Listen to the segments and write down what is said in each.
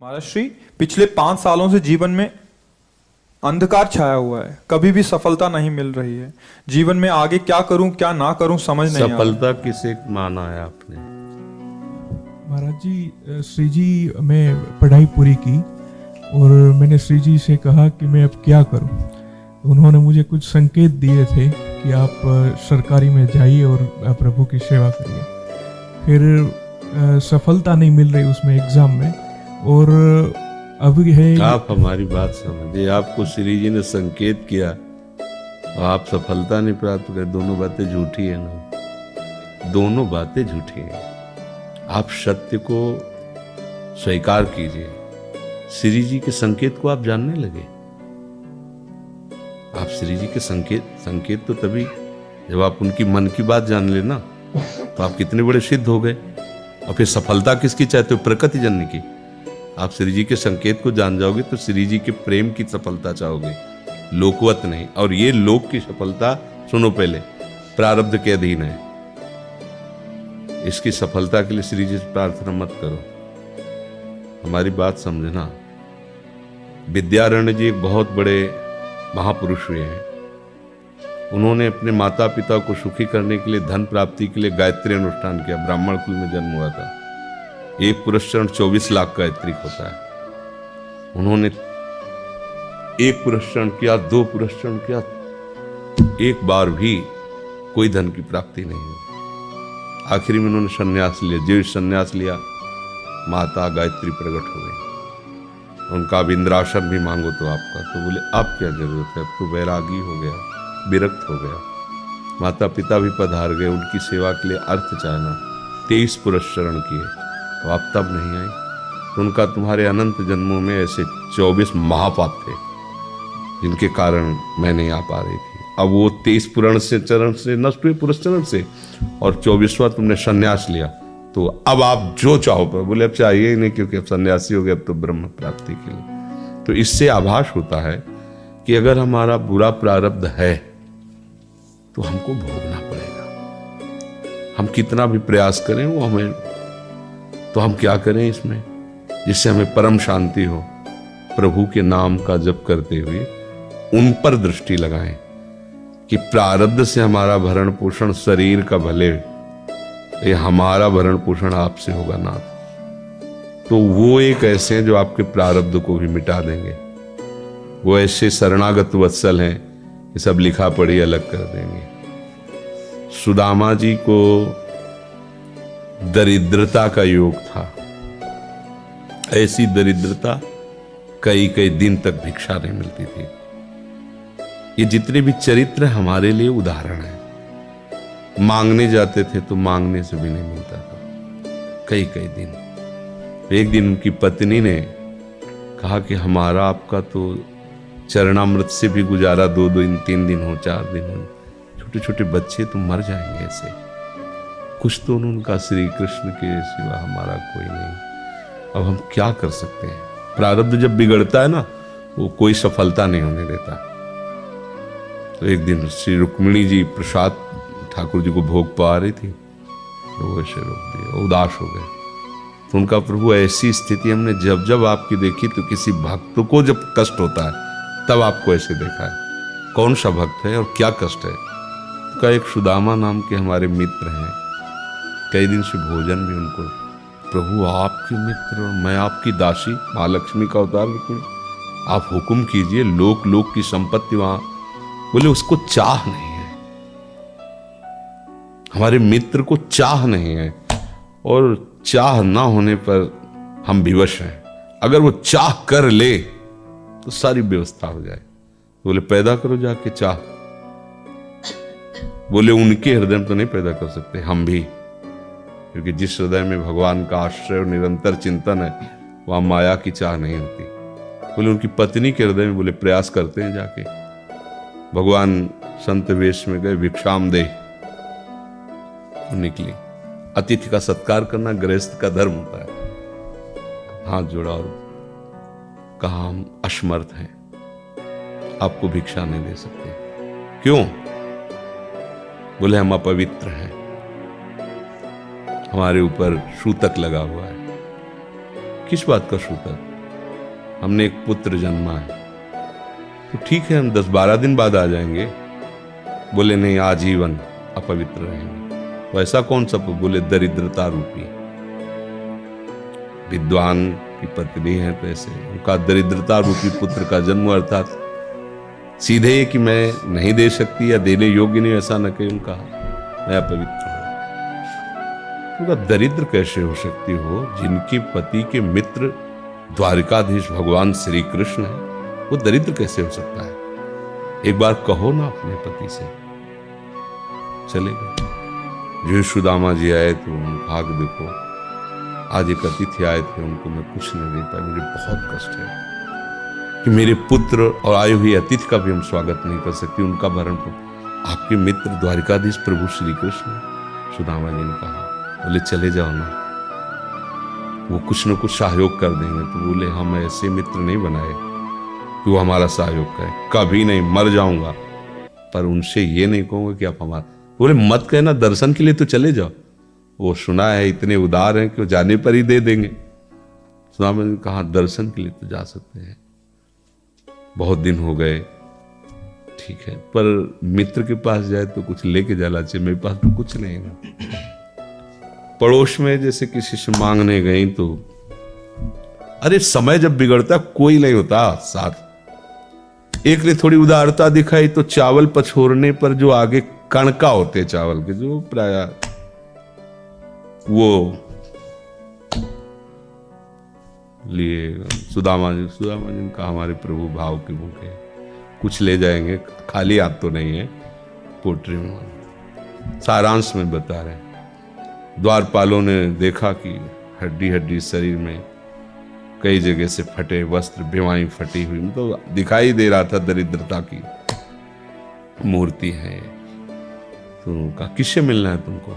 महाराज श्री, पिछले 5 सालों से जीवन में अंधकार छाया हुआ है। कभी भी सफलता नहीं मिल रही है। जीवन में आगे क्या करूं क्या ना करूं समझ नहीं आ रहा। सफलता किसे माना है आपने? महाराज जी, श्री जी मैं पढ़ाई पूरी की और मैंने श्री जी से कहा कि मैं अब क्या करूं। तो उन्होंने मुझे कुछ संकेत दिए थे कि आप सरकारी में जाइए और प्रभु की सेवा करिए। फिर सफलता नहीं मिल रही उसमें एग्ज़ाम में, और अभी है। आप हमारी बात समझिए, आपको श्री जी ने संकेत किया और आप सफलता नहीं प्राप्त कर, दोनों बातें झूठी है ना, दोनों बातें झूठी हैं। आप सत्य को स्वीकार कीजिए। श्री जी के संकेत को आप जानने लगे। आप श्री जी के संकेत तो तभी जब आप उनकी मन की बात जान लेना, तो आप कितने बड़े सिद्ध हो गए। और फिर सफलता किसकी चाहते हो? प्रकृति जननी की। आप श्री जी के संकेत को जान जाओगे तो श्री जी के प्रेम की सफलता चाहोगे, लोकवत नहीं। और ये लोक की सफलता, सुनो पहले, प्रारब्ध के अधीन है। इसकी सफलता के लिए श्री जी से प्रार्थना मत करो। हमारी बात समझना। विद्यारण्य जी एक बहुत बड़े महापुरुष हुए हैं। उन्होंने अपने माता पिता को सुखी करने के लिए, धन प्राप्ति के लिए गायत्री अनुष्ठान किया। ब्राह्मण कुल में जन्म हुआ था। एक पुरस्चरण 24 लाख गायत्री होता है। उन्होंने एक पुरस्चरण किया, 2 पुरस्चरण किया, एक बार भी कोई धन की प्राप्ति नहीं हुई। आखिरी में उन्होंने संन्यास लिया। जो संन्यास लिया, माता गायत्री प्रकट हो गई। उनका अब इंद्रासन भी मांगो तो आपका। तो बोले अब क्या जरूरत है, अब तो वैरागी हो गया, विरक्त हो गया। माता पिता भी पधार गए, उनकी सेवा के लिए अर्थ चाहना। 23 पुरस्चरण किए, तो आप तब नहीं आई। तो उनका तुम्हारे अनंत जन्मों में ऐसे 24 महापाप थे जिनके कारण मैं नहीं आ पा रही थी। अब वो 23 पुराण से चरण से नष्ट हुए, पुरस्चरण से, और 24वां तुमने संन्यास लिया। तो अब आप जो चाहो पर। बोले अब चाहिए ही नहीं, क्योंकि अब सन्यासी हो गए, अब तो ब्रह्म प्राप्ति के लिए। तो इससे आभास होता है कि अगर हमारा बुरा प्रारब्ध है तो हमको भोगना पड़ेगा। हम कितना भी प्रयास करें वो हमें, तो हम क्या करें इसमें जिससे हमें परम शांति हो? प्रभु के नाम का जप करते हुए उन पर दृष्टि लगाएं कि प्रारब्ध से हमारा भरण पोषण शरीर का भले, ये हमारा भरण पोषण आपसे होगा ना। तो वो एक ऐसे हैं जो आपके प्रारब्ध को भी मिटा देंगे। वो ऐसे शरणागत वत्सल हैं कि सब लिखा पढ़ी अलग कर देंगे। सुदामा जी को दरिद्रता का योग था। ऐसी दरिद्रता, कई कई दिन तक भिक्षा नहीं मिलती थी। ये जितने भी चरित्र हमारे लिए उदाहरण है। मांगने जाते थे तो मांगने से भी नहीं मिलता था, कई कई दिन। एक दिन उनकी पत्नी ने कहा कि हमारा आपका तो चरणामृत से भी गुजारा 2 दिन 3 दिन हो, 4 दिन हो, छोटे छोटे बच्चे तो मर जाएंगे ऐसे। कुछ तो उन्होंने कहा, श्री कृष्ण के सिवा हमारा कोई नहीं। अब हम क्या कर सकते हैं? प्रारब्ध जब बिगड़ता है ना, वो कोई सफलता नहीं होने देता। तो एक दिन श्री रुक्मिणी जी प्रसाद ठाकुर जी को भोग पा रही थी, तो वो ऐसे रोक दिया, उदास हो गए। तो उनका, प्रभु ऐसी स्थिति हमने जब जब आपकी देखी, तो किसी भक्त को जब कष्ट होता है तब आपको ऐसे देखा है। कौन सा भक्त है और क्या कष्ट है? तो एक सुदामा नाम के हमारे मित्र हैं, कई दिन से भोजन भी उनको। प्रभु आपके मित्र और मैं आपकी दासी, महालक्ष्मी का अवतार रुक्मिणी, आप हुक्म कीजिए। लोक लोक की संपत्ति वहां। बोले उसको चाह नहीं है, हमारे मित्र को चाह नहीं है, और चाह ना होने पर हम विवश हैं। अगर वो चाह कर ले तो सारी व्यवस्था हो जाए। बोले पैदा करो जाके चाह। बोले उनके हृदय में तो नहीं पैदा कर सकते, हम भी, क्योंकि जिस हृदय में भगवान का आश्रय और निरंतर चिंतन है, वहां माया की चाह नहीं होती। बोले उनकी पत्नी के हृदय में, बोले प्रयास करते हैं जाके। भगवान संत वेश में गए, भिक्षाम दे निकली। अतिथि का सत्कार करना गृहस्थ का धर्म होता है। हाथ जोड़ा और कहा, हम असमर्थ हैं, आपको भिक्षा नहीं दे सकते। क्यों? बोले हम अपवित्र हैं, हमारे ऊपर सूतक लगा हुआ है। किस बात का सूतक? हमने एक पुत्र जन्मा है, तो ठीक है हम 10-12 दिन बाद आ जाएंगे। बोले नहीं, आजीवन अपवित्र रहेंगे। वैसा कौन सा? बोले दरिद्रता रूपी। विद्वान की पत्नी है तो ऐसे उनका दरिद्रता रूपी पुत्र का जन्म, अर्थात सीधे कि मैं नहीं दे सकती या देने योग्य नहीं, ऐसा न कहे उनका मैं अपवित्र हूं। उनका दरिद्र कैसे हो सकती हो? जिनके पति के मित्र द्वारिकाधीश भगवान श्री कृष्ण है, वो दरिद्र कैसे हो सकता है? एक बार कहो ना अपने पति से। चले गए। जो सुदामा जी आए तो भाग देखो, आज एक अतिथि आए थे, उनको मैं कुछ नहीं दे पाया। मुझे बहुत कष्ट है कि मेरे पुत्र और आए हुए अतिथि का भी हम स्वागत नहीं कर सकते, उनका भरण आपके मित्र द्वारिकाधीश प्रभु श्री कृष्ण। सुदामा जी ने कहा, बोले चले जाओ ना, वो कुछ न कुछ सहयोग कर देंगे। तो बोले हम ऐसे मित्र नहीं बनाए कि वो हमारा सहयोग करे, कभी नहीं, मर जाऊंगा, पर उनसे ये नहीं कहूंगा कि आप हमारा। बोले मत कहना, दर्शन के लिए तो चले जाओ, वो सुना है इतने उदार हैं कि वो जाने पर ही दे देंगे। सुदामा ने कहा दर्शन के लिए तो जा सकते हैं, बहुत दिन हो गए, ठीक है, पर मित्र के पास जाए तो कुछ लेके जाना चाहिए, मेरे पास तो कुछ नहीं है। पड़ोस में जैसे किसी से मांगने गई तो, अरे समय जब बिगड़ता कोई नहीं होता साथ। एक ने थोड़ी उदारता दिखाई तो चावल पछोरने पर जो आगे कणका होते चावल के, जो प्राय वो लिए सुदामा जी ने कहा हमारे प्रभु भाव के भूखे, कुछ ले जाएंगे, खाली हाथ तो नहीं है। पोट्री में सारांश में बता रहे हैं, द्वारपालों ने देखा कि हड्डी हड्डी शरीर में कई जगह से फटे वस्त्र, बेवाई फटी हुई, तो दिखाई दे रहा था दरिद्रता की मूर्ति है। तो उनका किससे मिलना है तुमको?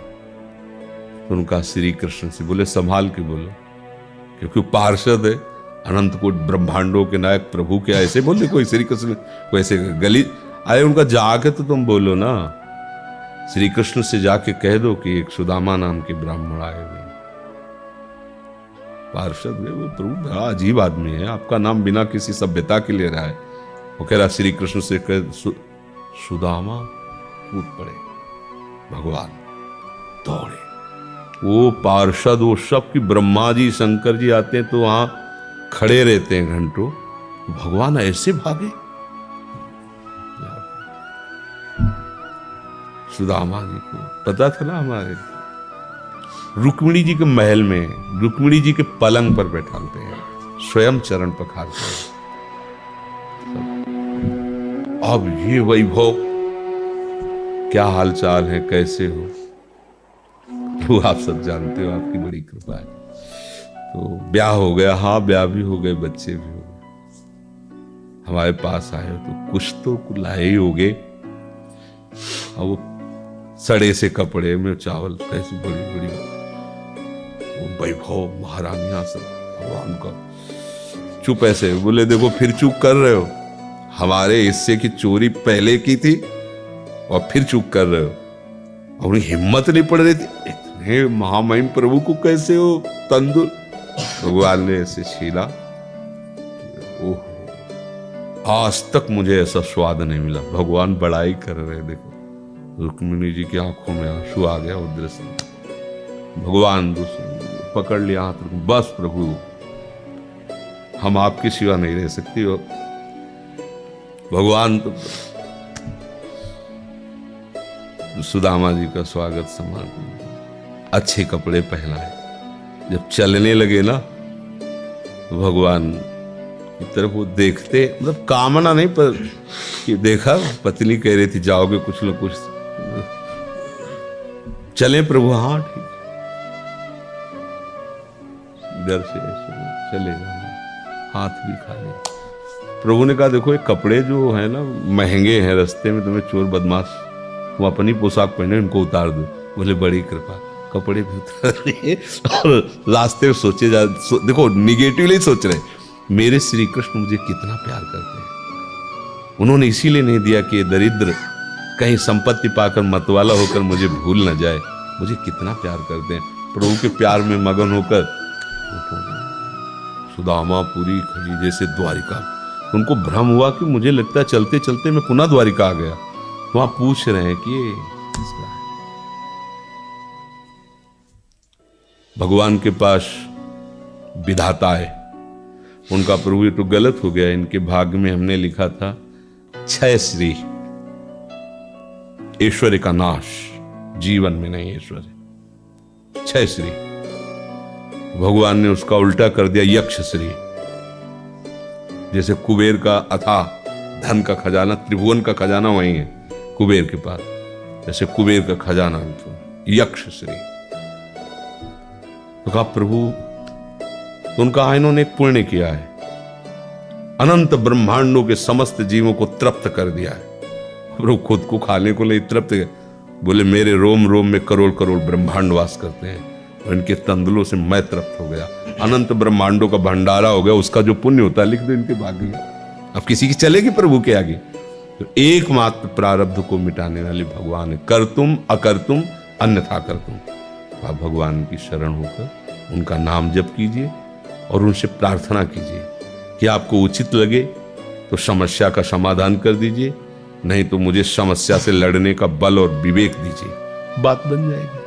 तो उनका श्री कृष्ण से। बोले संभाल के बोलो, क्योंकि पार्षद है, अनंत कोट ब्रह्मांडों के नायक प्रभु के ऐसे बोले कोई श्री कृष्ण को ऐसे गली आए, उनका जाके तो तुम बोलो ना, श्री कृष्ण से जाके कह दो कि एक सुदामा नाम के ब्राह्मण आए हुए पार्षद है, वो प्रभु बड़ा अजीब आदमी है, आपका नाम बिना किसी सभ्यता के ले रहा है। वो कह रहा श्री कृष्ण से कह सुदामा, कूद पड़े, भगवान दौड़े। वो पार्षद, वो सब की ब्रह्मा जी शंकर जी आते हैं तो वहां खड़े रहते हैं घंटों, भगवान ऐसे भागे। सुदामा जी को पता था ना, हमारे रुक्मिणी जी के महल में रुक्मिणी जी के पलंग पर बैठाते हैं, स्वयं चरण पखारते हैं। अब ये वैभव, क्या हालचाल है, कैसे हो? तो आप सब जानते हो, आपकी बड़ी कृपा है। तो ब्याह हो गया, हाँ ब्याह भी हो गए, बच्चे भी हो गए। हमारे पास आए हो तो कुछ तो लाए ही होगे। और वो सड़े से कपड़े में चावल, कैसी बड़ी बड़ी वो वैभव, महारानियां सब, भगवान का। चुप ऐसे बोले, देखो फिर चुप कर रहे हो, हमारे हिस्से की चोरी पहले की थी और फिर चुप कर रहे हो। और उन्हें हिम्मत नहीं पड़ रही थी, इतने महामहिम प्रभु को कैसे हो तंदुर। भगवान ने ऐसे छीला, ओह, आज तक मुझे ऐसा स्वाद नहीं मिला। भगवान बड़ाई कर रहे, देखो रुक्मिणी जी की आंखों में आंसू आ गया, वो दृश्य। भगवान पकड़ लिया हाथ, बस प्रभु हम आपके सिवा नहीं रह सकती हो। भगवान तो सुदामा जी का स्वागत सम्मान, अच्छे कपड़े पहनाए। जब चलने लगे ना तो भगवान की तरफ वो देखते, मतलब कामना नहीं, पर कि देखा पत्नी कह रही थी जाओगे कुछ न कुछ, चले प्रभु, हाँ ठीक, इधर से चले जाना, हाथ भी खाली। प्रभु ने कहा देखो ये कपड़े जो है ना महंगे हैं, रास्ते में तुम्हें चोर बदमाश वो अपनी पोशाक पहने, इनको उतार दो। बोले बड़ी कृपा, कपड़े भी उतार लिए और रास्ते में सोचे देखो निगेटिवली सोच रहे, मेरे श्री कृष्ण मुझे कितना प्यार करते हैं। उन्होंने इसीलिए नहीं दिया कि ये दरिद्र कहीं संपत्ति पाकर मतवाला होकर मुझे भूल न जाए, मुझे कितना प्यार करते हैं। प्रभु के प्यार में मगन होकर सुदामा पुरी खड़ी जैसे द्वारिका। उनको भ्रम हुआ कि मुझे लगता है चलते चलते मैं पुनः द्वारिका आ गया। तो वहां पूछ रहे हैं कि ये किसका है। भगवान के पास विधाता है, उनका प्रभु ये तो गलत हो गया, इनके भाग्य में हमने लिखा था क्षय श्री, ऐश्वर्य का नाश, जीवन में नहीं ऐश्वर्य, क्षय श्री। भगवान ने उसका उल्टा कर दिया यक्ष श्री। जैसे कुबेर का अथाह धन का खजाना, त्रिभुवन का खजाना वही है कुबेर के पास, जैसे कुबेर का खजाना यक्ष श्री। तो कहा प्रभु, तो उनका इन्होंने एक पुण्य किया है, अनंत ब्रह्मांडों के समस्त जीवों को तृप्त कर दिया है। प्रभु खुद को खाने को नहीं तृप्त, बोले मेरे रोम रोम में करोड़ करोड़ ब्रह्मांड वास करते हैं और इनके तंदुलों से मैं तृप्त हो गया। अनंत ब्रह्मांडों का भंडारा हो गया, उसका जो पुण्य होता है लिख दो इनके भाग्य में। अब किसी की चलेगी प्रभु के आगे? तो एकमात्र प्रारब्ध को मिटाने वाले भगवान है, कर तुम अकर तुम अन्यथा कर तुम। तो आप भगवान की शरण होकर उनका नाम जप कीजिए और उनसे प्रार्थना कीजिए कि आपको उचित लगे तो समस्या का समाधान कर दीजिए, नहीं तो मुझे समस्या से लड़ने का बल और विवेक दीजिए, बात बन जाएगी।